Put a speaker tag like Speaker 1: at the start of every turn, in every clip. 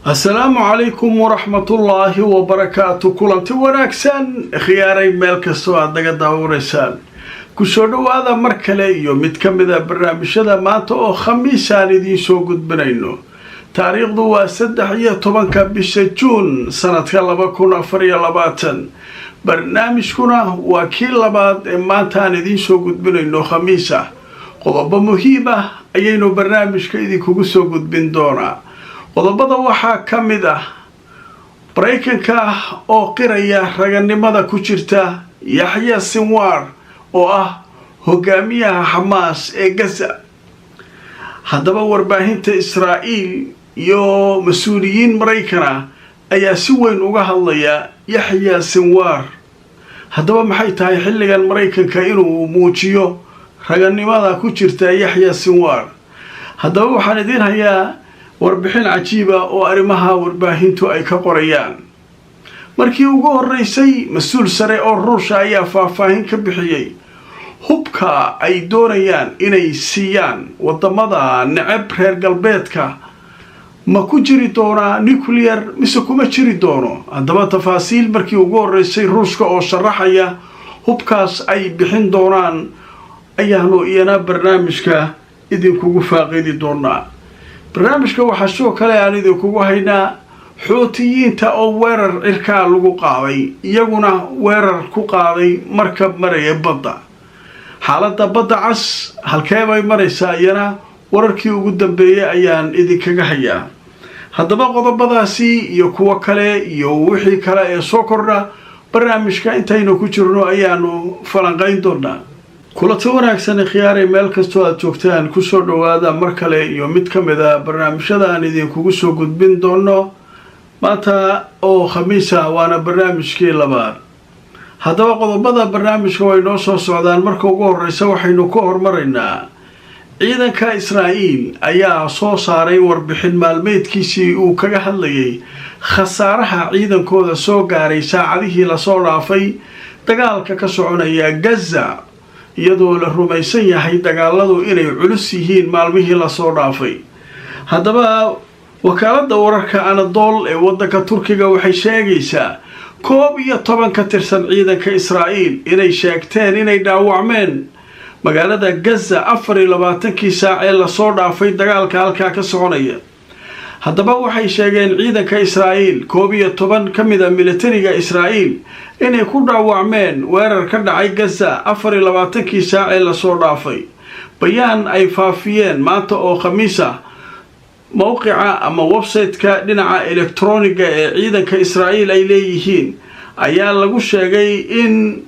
Speaker 1: السلام عليكم ورحمة الله وبركاته. كلنتي wanaagsan khiyaaray meel kasto aad naga daawareysaan ku soo dhawaada mar kale iyo mid ka mid ah barnaamijyada maanta oo khamiis aan idin soo gudbinayno. taariikhdu waa 13 bisha Juun sanadka 2024. barnaamijkuna waa kii labaad ee maanta aan idin soo gudbinayno khamiis ah. qodobo muhiim ah ayaynu barnaamijka idinkugu soo gudbin doonaa. qodobada waxaa ka mid ah Mareykanka oo qiraya raganimada ku jirta Yahya Sinwar oo ah hogaamiyaha Hamas ee Gaza. haddaba warbaahinta Israa'iil iyo mas'uuliyiin Mareykan ayaa si weyn uga hadlaya Yahya Sinwar. haddaba maxay tahay xilligan Mareykanka inuu muujiyo raganimada ku jirta Yahya Sinwar? haddaba waxaan idin hayaa warbixin cajiiba oo arrimaha warbaahintu ay ka qorayaan. markii ugu horeysay mas'uul sare oo Ruush ayaa faahfaahin ka bixiyay hubka ay doonayaan inay siiyaan wadamada nacab reer galbeedka ma ku jiri doona nuclear mise kuma jiri doono. haddaba tafaasiil markii ugu horeysay Ruushka oo sharaxaya hubkaas ay bixin doonaan ayaanu iyana barnaamijka idinkugu faaqidi doonaa. barnaamijka waxaa sidoo kale aan idinkugu haynaa Xuutiyiinta oo weerar cirkaa lagu qaaday, iyaguna weerar ku qaaday markab maraya badda. xaaladda badda cas halkee bay maraysaa iyana wararkii ugu dambeeyay ayaan idinkaga hayaa. haddaba qodobadaasi iyo kuwo kale iyo wixii kale ee soo kordha barnaamijka intaynu ku jirno ayaanu falanqayn doonaa. kulanti wanaagsan khiyaaray meel kastoo aad joogtaan ku soo dhawaada mar kale iyo mid ka mid ah barnaamijyada aan idinkugu soo gudbin doono maanta oo khamiisa waana barnaamijkii labaad. haddaba qodobada barnaamijka way noo soo socdaan. marka ugu horeysa waxaynu ku hormaraynaa ciidanka Israa'iil ayaa soo saaray warbixin maalmeedkiisii uu kaga hadlayay khasaaraha ciidankooda soo gaaray saacadihii la soo dhaafay dagaalka ka soconaya Gaza, iyadoo la rumaysan yahay dagaaladu inay culus yihiin maalmihii la soo dhaafay. haddaba wakaaladda wararka Anadolu ee waddanka Turkiga waxay sheegaysaa 11 ka tirsan ciidanka Israa'iil inay sheegteen inay dhaawacmeen magaalada Gaza 24 saac ee la soo dhaafay dagaalka halkaa ka soconaya. haddaba waxay sheegeen ciidanka Israa'iil 11 ka mid ah militariga Israa'iil inay ku dhaawacmeen weerar ka dhacay Gaza 24 saac ee la soo dhaafay. bayaan ay faafiyeen maanta oo khamiis ah mowqica ama website-ka dhinaca elektrooniga ee ciidanka Israa'iil ay leeyihiin ayaa lagu sheegay in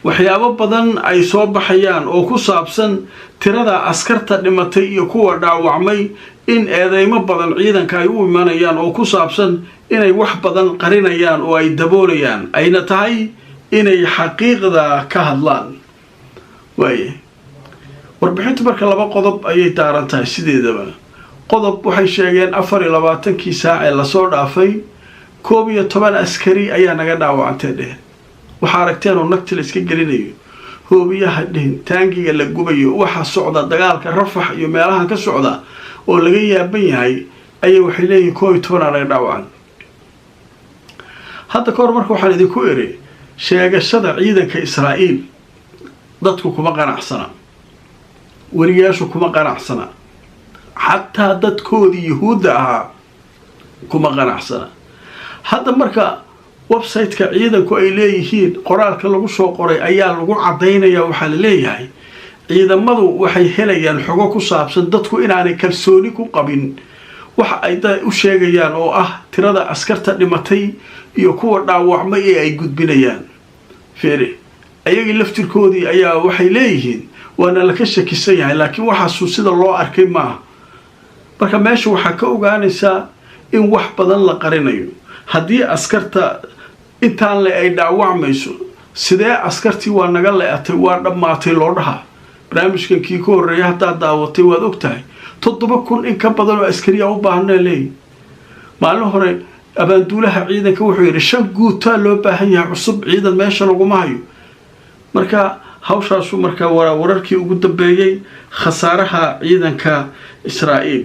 Speaker 1: waxyaabo badan ay soo baxayaan oo ku saabsan tirada askarta dhimatay iyo kuwa dhaawacmay, in eedeymo badan ciidanka ay u imanayaan oo ku saabsan inay wax badan qarinayaan oo ay daboolayaan, ayna tahay inay xaqiiqda ka hadlaan. warbixintu marka laba qodob ayay daaran tahay sideedaba. qodob waxay sheegeen 24 saac ee la soo dhaafay 11 askari ayaa naga dhaawacantay dheh. waxa aragteen oo nagti la iska gelinayo, hoobiyaha dhin taangiga la gubayo, waxa socda dagaalka Rafax iyo meelahan ka socda oo laga yaaban yahay ayay waxay leeyihiin 11 naga dhaawacan. hadda koor marka waxaan idinku iri sheegashada ciidanka Israa'iil dadku kuma qanacsana, wariyaashu kuma qanacsana, xataa dadkoodii Yahuudda ahaa kuma qanacsana. hadda marka website-ka ciidanku ay leeyihiin qoraalka lagu soo qoray ayaa lagu cadeynayaa. waxaa la leeyahay ciidamadu waxay helayaan xogo ku saabsan dadku inaanay kalsooni ku qabin waxa ay u sheegayaan oo ah tirada askarta dhimatay iyo kuwa dhaawacmay ee ay gudbinayaan. fiiri, ayagii laftirkoodii ayaa waxay leeyihiin waana la ka shakisan yahay, laakiin waxaasuu sida loo arkay maaha. marka meesha waxaa ka ogaanaysaa in wax badan la qarinayo. haddii askarta intaan le ay dhaawacmayso, sidee askartii waa naga le'atay waa dhammaatay loo dhahaa? barnaamijkan kii ka horreeya haddaad daawatay waad ogtahay 7,000 in ka badan oo askariya u baahnaa leey maalin hore abaanduulaha ciidanka wuxuu yiri 5 guutaa loo baahan yahay cusub ciidan meesha lagu maayo marka hawshaasu marka wararkii ugu dambeeyay khasaaraha ciidanka Israa'iil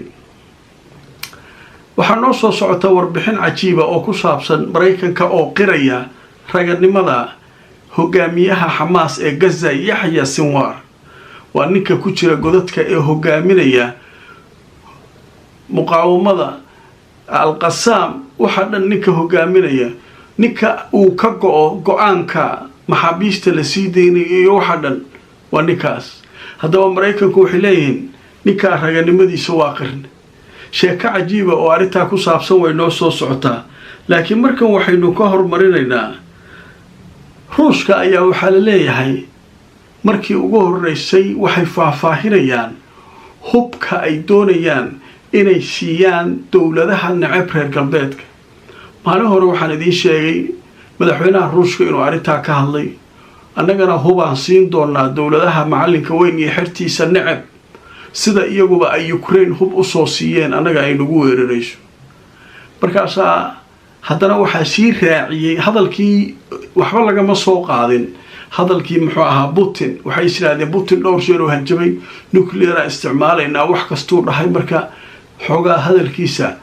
Speaker 1: waxaa noo soo socota warbixin cajiiba oo ku saabsan Mareykanka oo qiraya raganimada hogaamiyaha Hamas ee Gaza Yahya Sinwar waa ninka ku jira godadka ee hogaaminaya muqaawamada al-Qassam waxa dhan ninka hogaaminaya ninka uu ka go'aanka maxaabiista la sii deynay waxa dhan waa ninkaas haddaba Mareykanku waxay leeyihiin ninka raganimadiisa waa qirn sheeko cajiiba oo arinta ku saabsan way noo soo socotaa laakiin markan waxaynu ka hormarinaynaa Ruushka ayaa waxa la leeyahay markii ugu horeysay waxay faahfaahinayaan hubka ay doonayaan inay siiyaan dawladaha nacab reer galbeedka maalin hore waxaan idin sheegay madaxweynaha Ruushka inuu arinta ka hadlay annagana hubaan siin doonaa dawladaha macalinka weyn iyo xirtiisa nacab sida iyaguba ay Ukraine hub u soo siiyeen annaga ay nagu weerarayso markaas haddana waxa sii raaciyay hadalkii waxba lagama soo qaadin hadalkii muxuu ahaa Putin waxay isiraadeen Putin dhowr jeer oo hanjabay nuclear isticmaalayna wax kastuu dhahay marka xogaa hadalkiisa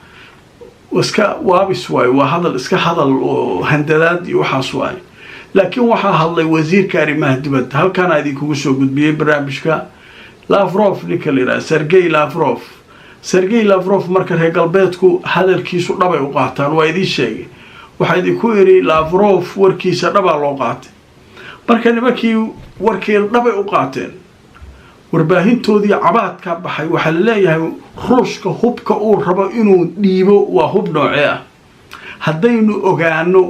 Speaker 1: waska waabis waay waa hadal iska hadal oo handalaad iyo waxaas waay laakiin waxa hadlay wasiirka arrimaha dibadda halkaan ay idinku soo gudbiyay barnaamijka Lavrov nikolina Sergey Lavrov marka reer galbeedku hadalkiisu dhabay u qaataan waa idin sheegay waxa idinku yiri Lavrov warkiisa dhaba loo qaatay marka nimankii warkii dhabay u qaateen warbaahintoodii cabaad ka baxay waxa la leeyahay Ruushka hubka uu rabo inuu dhiibo waa hub noocee ah haddaynu ogaano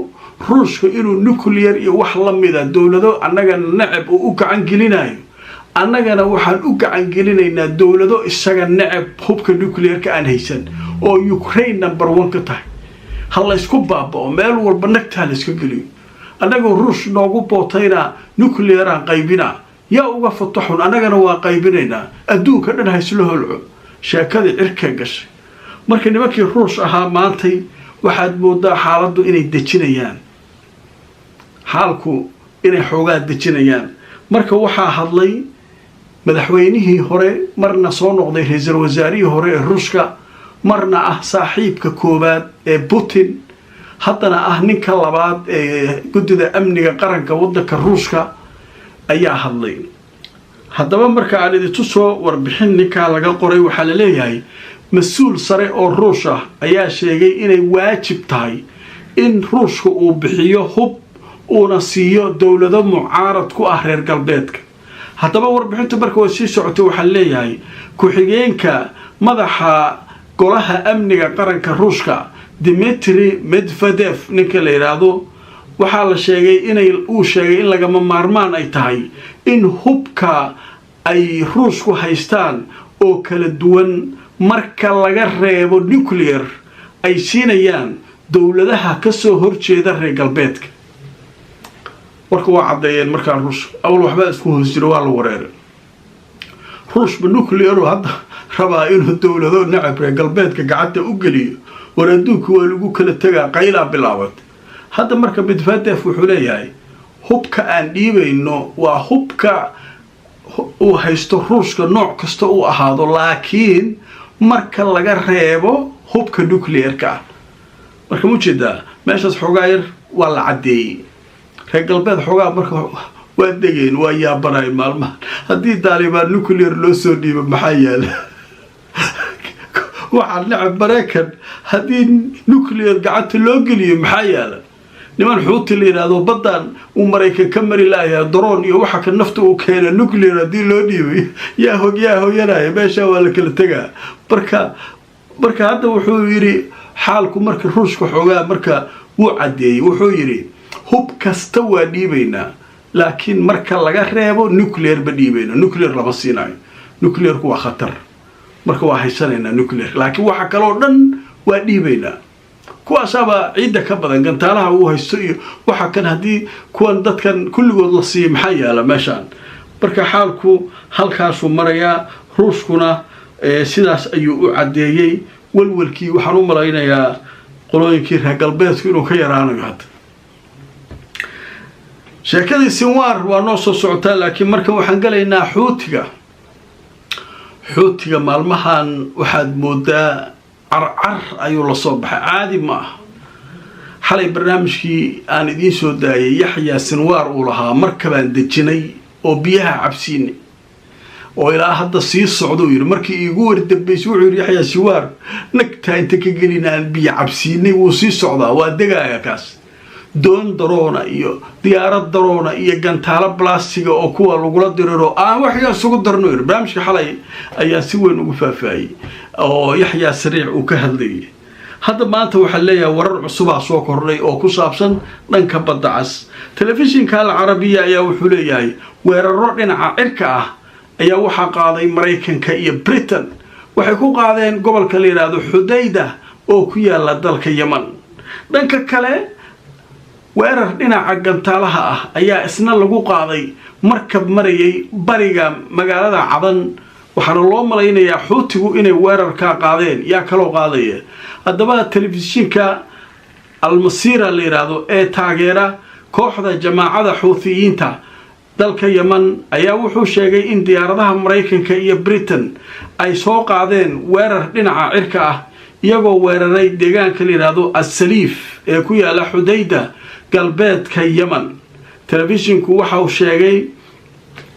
Speaker 1: Ruushka inuu nuclear iyo wax la mid ah dawlado annaga nacab u gacan gelinayo annagana waxaan u gacan gelinaynaa dawlado isaga nacab hubka nuclear-ka aan haysan oo Ukraine number 1 ka tahay hal la isku baabao meel walba nagtaa la iska geliyo annaga Ruush noogu bootayna nuclear aan qaybina yaa uga fataxun annagana waa qaybinaynaa adduunka dhan hayslo holco sheekada cirka gashay marka nimankii Ruush ahaa maantay waxaad moodaa xaaladdu inay dejinayaan xaalku inay xoogaa dejinayaan marka waxaa hadlay madaxweynihii hore marna soo noqday ra'iisul wasaarihii hore ee Ruushka marna ah saaxiibka koobaad ee Putin haddana ah ninka labaad ee guddiga amniga qaranka waddanka Ruushka ayaa hadlay haddaba marka aan idin soo warbixin ninka laga qoray waxa la leeyahay mas'uul sare oo Ruush ah ayaa sheegay inay waajib tahay in Ruushka uu bixiyo hub una siiyo dawlado mucaarad ku ah reer galbeedka haddaba warbixinta marka way sii socotay waxa leeyahay ku-xigeenka madaxa golaha amniga qaranka Ruushka Dmitry Medvedev ninka la yiraahdo waxaa la sheegay in lagama maarmaan ay tahay in hubka ay Ruushku haystaan oo kala duwan marka laga reebo nuclear ay siinayaan dawladaha ka soo horjeeda reer galbeedka warka waa cadeeyeen markaa Ruush awal waxba isku hoosjiro waa la wareeray Ruush nuclear hadda rabaa inuu dawlado nacab reer galbeedka gacanta u geliyo war adduunku waa lagu kala tagaa qayla bilaawad hadda marka Medvedev wuxuu leeyahay hubka aan dhiibayno waa hubka uu haysto Ruushka nooc kasta uu ahaado laakiin marka laga reebo hubka nuclear-ka marka mujeedaa meeshaas xogaa yar waa la cadeeyay reer galbeed xogaa marka waa degeen waa yaabanay maalmahan haddii Taliban nuclear loo soo dhiibo maxaa yaala waxaan nacab Mareykan haddii nuclear gacanta loo geliyo maxaa yaala niman xuuti la yiraahdo badan uu Mareykan ka mari lahayaa drone iyo waxa ka nafta uu keenay nuclear haddii loo dhiibay yaa hooyanaya meesha waa la kala tagaa marka hadda wuxuu yiri xaalku marka Ruushka xogaa marka wuu cadeeyay wuxuu yiri hub kasta waa dhiibaynaa laakiin marka laga reebo nuclear ba dhiibayna nuclear lama siinayo nuclear ku waa khatar marka waa haysanayna nuclear laakiin waxa kale oo dhan waa dhiibaynaa kuwaasaba ciida ka badan gantaalaha uu haysto iyo waxa kan hadii kuwan dadkan kulligood la siiyay maxaa yaala meeshan marka xaalku halkaas uu maraya Ruushkuna sidaas ayuu u cadeeyay walwalkii waxaan u malaynayaa qolooyinkii reer galbeedku inuu ka yaraanayo hadda sheekadii Sinwar waa noo soo socotaa laakiin marka waxaan galaynaa xuutiga maalmahan waxaad moodaa carcar ayuu la soo baxay caadi ma ah xalay barnaamijkii aan idiin soo daayay Yaxya Sinwar uu lahaa markabaan dejinay oo biyaha cabsiinay oo ilaa hadda sii socdo yiri markii iigu wardambeysay wuxuu yiri Yaxya Sinwar nagta inta ka gelinaan biyo cabsiinay wuu sii socdaa waa degaaya kaas doon daroona iyo diyaarad daroona iyo gantaalo blaastiga oo kuwa lagula diriro aan wax yar sugu darno yiri barnaamijka xalay ayaa si weyn ugu faafayay oo Yaxya Sariic uu ka hadlayay hadda maanta waxa leeyahay warar cusub soo kordhay oo ku saabsan dhanka badda cas telefishinka Al-Carabiya ayaa wuxuu leeyahay weeraro dhinaca cirka ah ayaa waxa qaaday Mareykanka iyo Britain waxay ku qaadeen gobolka la yiraahdo Xudayda oo ku yaala dalka Yemen dhanka kale weerar dhinaca gantaalaha ah ayaa isna lagu qaaday markab marayay bariga magaalada Cadan waxaana loo malaynayaa xuutigu inay weerar ka qaadeen yaa kala qaadaya haddaba telefishinka Al-Masira la yiraahdo ee taageera kooxda jamaacada xuutiyiinta dalka Yemen ayaa wuxuu sheegay in diyaaradaha Mareykanka iyo Britain ay soo qaadeen weerar dhinaca cirka ah iyagoo weeraray deegaanka la yiraahdo As-Salif ee ku yaala Xudayda galbeedka Yemen telefishinku waxa uu sheegay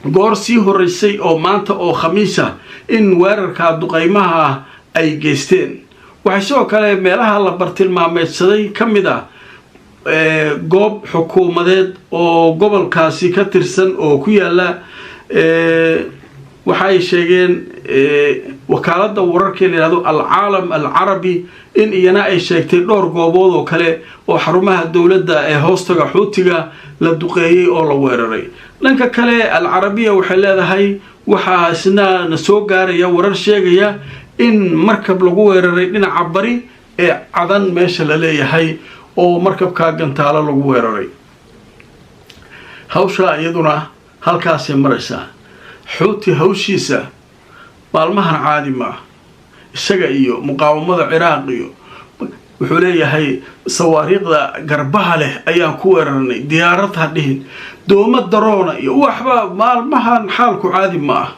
Speaker 1: goor sii horeysay oo maanta oo Khamiisa in weerarka duqeymaha ay geysteen waxay soo kale meelaha la bartilmaameedsaday kamida goob xukuumadeed oo gobolkaasi ka tirsan oo ku yaala waxay sheegeen wakaalada wararka ee yiraahdo Al-Caalam Al-Carabi in iyana ay sheegtay dhowr goobood oo kale oo xarumaha dawladda ee hoostaga xuutiga la duqeeyay oo la weeraray dhanka kale Al-Carabiya waxay leedahay waxa isna soo gaaraya warar sheegaya in markab lagu weeraray dhinaca bari ee Cadan meesha la leeyahay oo markabka gantaalo lagu weeraray hawsha iyaduna halkaas ay maraysaa xuuti hawshiisa maalmahan caadi ma isaga iyo muqaawamada Ciraaq iyo wuxuu leeyahay sawaariiqda garbaha leh ayaan ku weerarnay diyaarad hadhiin dooma daroona iyo waxba maalmahan xaalku caadi ma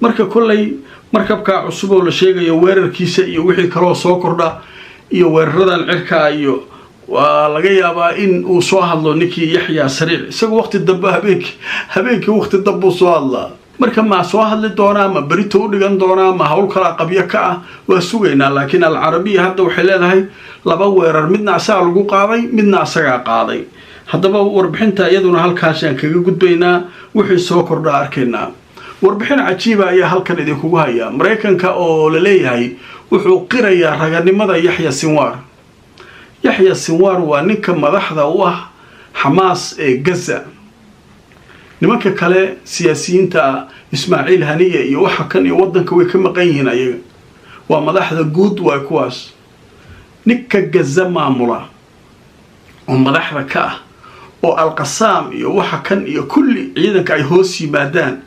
Speaker 1: marka kulay markabka cusub oo la sheegayo weerarkiisa iyo wixii kale oo soo kordha iyo weeraradan cirka iyo waa laga yaabaa in uu soo hadlo ninkii Yaxya Sariic isagu waqti dambe habeenkii waqti dambe soo hadlaa marka ma soo hadli doona ma barito u dhigan doona ma hawl kala qabyo ka ah waa sugeynaa laakiin Al-Carabiya hadda waxay leedahay laba weerar midna asaga lagu qaaday midna asaga qaaday haddaba warbixinta iyaduna halkaas aan kaga gudbaynaa wixii soo kordha arkaynaa warbixin cajiib ah ayaa halkan idinku haya Mareykanka oo la leeyahay wuxuu qirayaa raganimada Yaxya Sinwar waa ninka madaxda u ah Xamaas ee Gaza nimanka kale siyaasiyiinta Ismaaciil Haniya iyo waxa kan iyo wadanka way ka maqan yihiin ayaga waa madaxda guud waa kuwaas ninka Gaza maamula oo madaxda ka ah oo Al-Qassam iyo waxa kan iyo kulli ciidanka ay hoos yimaadaan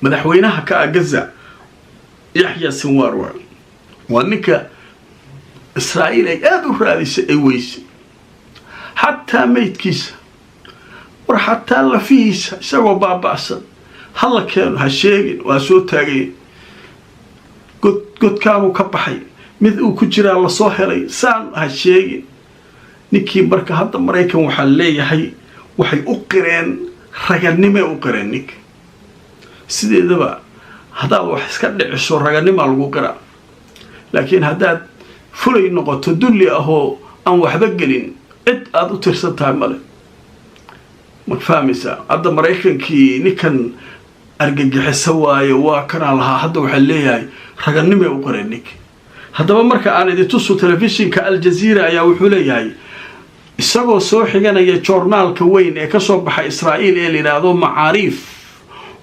Speaker 1: madaxweynaha ka Gaza Yaxya Sinwar waa ninka Israa'iil ay aad u raadisay ay weysay hatta meydkiisa war hatta lafiisa isagoo baaba'san halla keen ha sheegin waa soo taagay godkaanu ka baxay mid uu ku jira la soo helay saan ha sheegin ninkii marka hadda Mareykan waxa leeyahay waxay u qireen raganimo u qireen ninka sideedaba hadaa wax iska dhiciso raganimo lagu qira laakiin hadaa fulay noqoto dulli ahoo aan waxba gelin cid aad u tirsantahay male ma fahmaysaa hadda Mareykankii ninkan argagixisa waaye waa kana lahaa hadda waxa leeyahay raganimo u qireen ninka haddaba marka aan idin tuso telefishinka Al Jazeera ayaa wuxuu leeyahay isagoo soo xiganaya joornaalka weyn ee ka soo baxay Israa'iil ee la yiraahdo Macaarif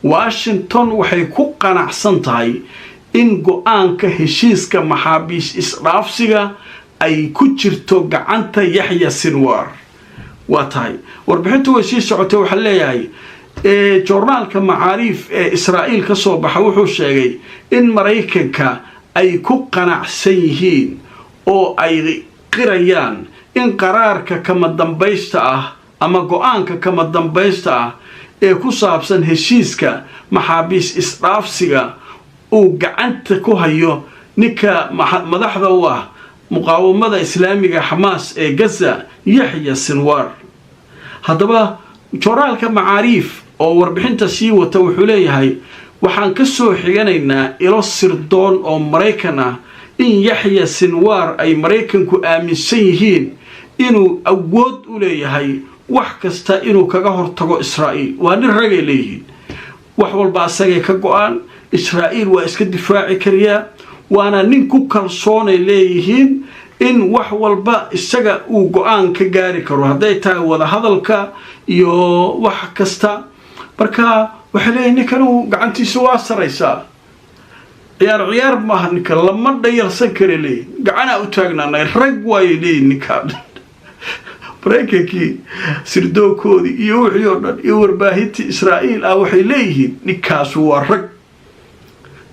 Speaker 1: Washington waxay ku qanacsan tahay in go'aanka heshiiska maxaabiis isdhaafsiga ay ku jirto gacanta Yaxya Sinwar waa tahay warbixintu way sii socotay waxa leeyahay joornaalka Macaariif ee Israa'iil ka soo baxa wuxuu sheegay in Mareykanka ay ku qanacsan yihiin oo ay qirayaan in qaraarka kama dambaysta ah ama go'aanka kama dambaysta ah ee ku saabsan heshiiska maxaabiis isdhaafsiga uu gacanta ku hayo ninka madaxda u ah muqaawamada islaamiga Xamaas ee Gaza Yahya Sinwar. haddaba joornaalka Macaariif oo warbixinta sii wata wuxuu leeyahay waxaan ka soo xiganaynaa ilo sirdoon oo Mareykan ah in Yahya Sinwar ay Mareykanku aaminsan yihiin inuu awood u leeyahay wax kasta inuu kaga hortago Israa'iil. waa nin ragay leeyihiin wax walba asagay ka go'aan Israa'iil waa iska difaaci kariyaa waana nin ku kalsoonay leeyihiin in wax walba isaga uu go'aan ka gaari karo hadday tahay wada hadalka iyo wax kasta. marka waxa leeyahay ninkan uu gacantiisa waa saraysaa ciyaar maaha ninka lama dhayalsan kare leeyahay gacana u taagnaanay rag waay leeyahay ninkan Mareykankii sirdoonkoodii iyo wixii oo dhan iyo warbaahintii Israa'iil ah waxay leeyihiin ninkaas waa rag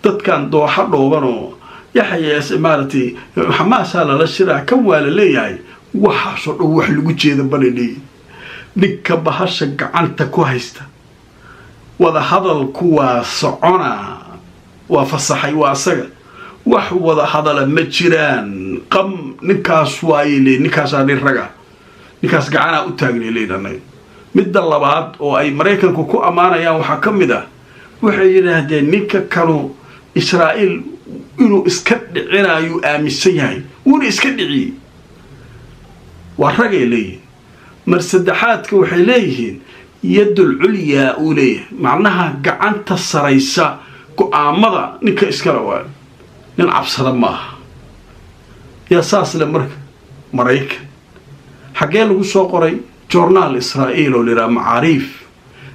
Speaker 1: dadkan dooxa dhoobanoo Yahya Sinwar Xamaas la shiraa kan waa la leeyahay waxaasoo dhan wax lagu jeeda banay ninka bahasha gacanta ku haysta wada hadalku waa socona waa fasaxay waa asaga wax wada hadala ma jiraan qam ninkaas waayay ninkaas aan raga ninkaas gacana u taagnay leeyahay. midda labaad oo ay Mareykanku ku amaanayaan waxa kamid ah waxay yiraahdeen ninka kanu Israa'iil inuu iska dhicinayo aaminsan yahay wuuna iska dhiciyay waa ragay leeyihiin. mar saddexaadka waxay leeyihiin yadul culya uu leeyahay macnaha gacanta saraysa go'aamada ninka iska lawaa nin cabsada maaha yaa saas le marka Mareykan xagee lagu soo qoray joornaal Israa'iil oo lira Macaariif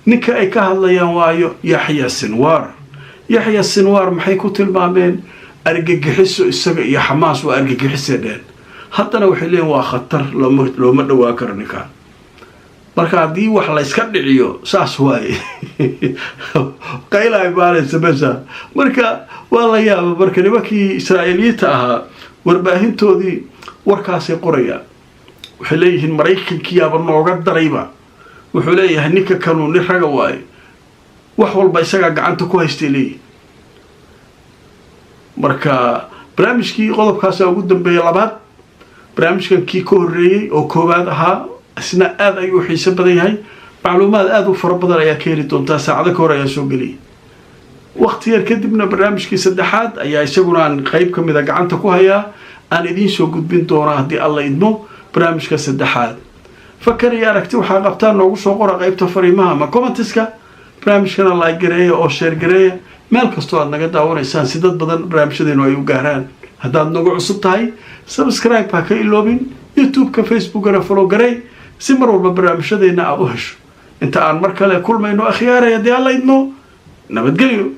Speaker 1: ninka ay ka hadlayaan waayo Yahya Sinwar. Yahya Sinwar maxay ku tilmaameen argagixiso isaga iyo Xamaas waa argagixisadeen haddana waxay leeyihiin waa khatar looma dhawaa karo ninkan. marka hadii wax la iska dhiciyo saas waaye qayla ibaaraysa basa marka waa la yaab marka nimankii Israa'iiliyiinta ahaa warbaahintoodii warkaasay qorayaan waxay leeyihiin Mareykankii aba nooga darayba wuxuu leeyahay ninka kanu nin raga waaye wax walba isaga gacanta ku haystay leeyahay. marka barnaamijkii qodobkaas ugu dambeeyay labaad barnaamijkan kii ka horeeyay oo koobaad ahaa isna aad ayuu xiiso badan yahay macluumaad aad u fara badan ayaa ka heli doontaa saacado ka hor ayaa soo geliyay. waqti yar kadibna barnaamijkii saddexaad ayaa isaguna aan qayb ka mid ah gacanta ku hayaa aan idiin soo gudbin doonaa haddii alla idmo barnaamijka saddexaad. fakar iyo aragti waxaa qabtaan noogu soo qora qaybta fariimaha ama commentiska barnaamijkana like gareeya oo share gareeya meel kastoo aad naga daawanaysaan si dad badan barnaamijyadeenu ay u gaaraan. haddaad nagu cusub tahay subscribe ha ka iloobin youtube-ka facebookana follow garey si mar walba barnaamijyadeena aad u hesho. inta aan mar kale kulmayno akhyaaraya haddii alla idmo nabadgelyo.